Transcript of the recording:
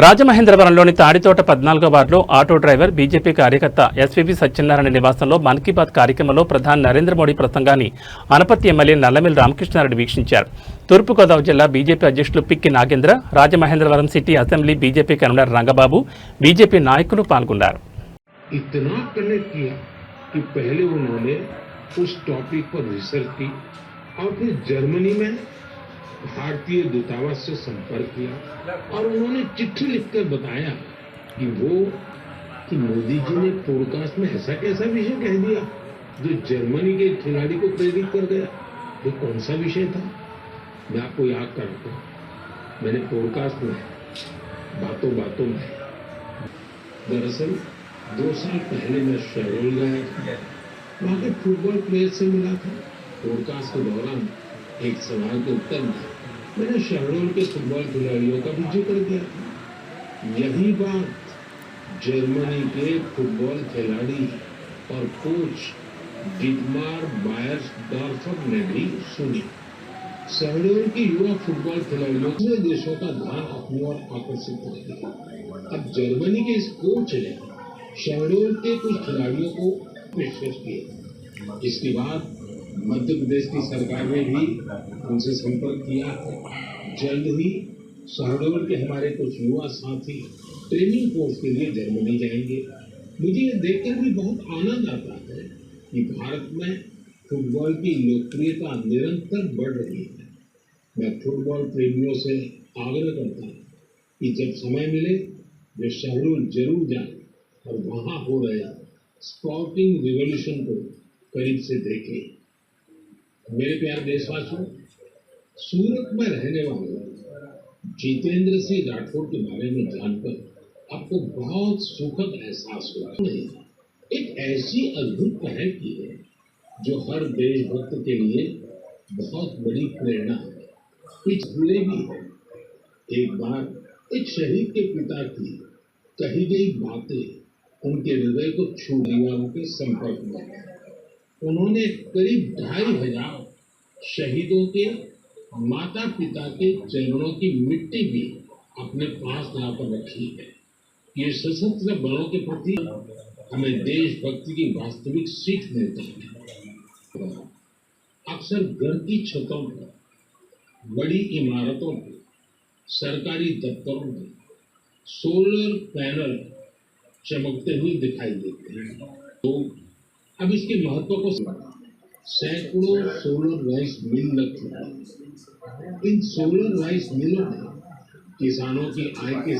రాజమహేంద్రవరంలోని తాడితోట 14వ వార్డులో auto driver BJP కార్యకర్త ఎస్వీపీ సత్యనారాయణ నివాసంలో మన్ కీ బాత్ కార్యక్రమంలో ప్రధాని నరేంద్ర మోడీ ప్రసంగాన్ని అనపర్తి ఎమ్మెల్యే నల్లమిల్లి రామకృష్ణారెడ్డి వీక్షించారు. తూర్పుగోదావరి జిల్లా బీజేపీ అధ్యక్షులు Pikki Nagendra, Rajamahendravaram city assembly BJP convener Rangababu, BJP నాయకులు పాల్గొన్నారు. भारतीय दूतावास से संपर्क किया और उन्होंने चिट्ठी लिखकर बताया कि मोदी जी ने पॉडकास्ट में ऐसा कैसा विषय कह दिया जो जर्मनी के खिलाड़ी को प्रेरित कर गया। ये कौन सा विषय था? मैं आपको याद कराता हूं। मैंने पॉडकास्ट में बातों बातों में दरअसल 2 साल पहले मैं शहडोल गया, वहां के फुटबॉल प्लेयर से मिला था। पॉडकास्ट के दौरान एक सवाल के उत्तर में मैंने शहडोल के फुटबॉल खिलाड़ियों का भी जिक्र किया था। यही बात जर्मनी के फुटबॉल खिलाड़ी और कोच डिटमार बायर्सडॉर्फर ने भी सुनी। शहडोल के युवा फुटबॉल खिलाड़ियों ने देशों का ध्यान अपनी ओर आकर्षित कर दिया। अब जर्मनी के इस कोच ने शहडोल के कुछ खिलाड़ियों को पेशकश किया। इसके बाद मध्य प्रदेश की सरकार ने भी उनसे संपर्क किया। जल्द ही शहडोल के हमारे कुछ युवा साथी ट्रेनिंग कोर्स के लिए जर्मनी जाएंगे। मुझे ये देखकर भी बहुत आनंद आता है कि भारत में फुटबॉल की लोकप्रियता निरंतर बढ़ रही है। मैं फुटबॉल प्रेमियों से आग्रह करता हूँ कि जब समय मिले वे शहडोल जरूर जाएं और वहाँ हो रहे स्पोर्टिंग रिवॉल्यूशन को करीब से देखें। मेरे प्यारे देशवासियों, सूरत में रहने वाले जितेंद्र सिंह राठौर के बारे में जानकर आपको बहुत सुखद एहसास हुआ। एक ऐसी अद्भुत पहल की है जो हर देशभक्त के लिए बहुत बड़ी प्रेरणा है। कुछ जुड़े भी है। एक बार एक शहीद के पिता की कही गई बातें उनके हृदय को छू दीवारों के संपर्क में। उन्होंने करीब 2,500 शहीदों के माता पिता के चरणों की मिट्टी भी अपने पास लाकर रखी है। ये सशस्त्र बलों के प्रति हमें देशभक्ति की वास्तविक सीख मिलती है। अक्सर घर की छतों पर, बड़ी इमारतों पर, सरकारी दफ्तरों में सोलर पैनल चमकते हुए दिखाई देते हैं। तो अब इसके महत्व को सैकड़ों सोलर राइस मिल लग चुके हैं। इन सोलर राइस मिलों में किसानों की आय के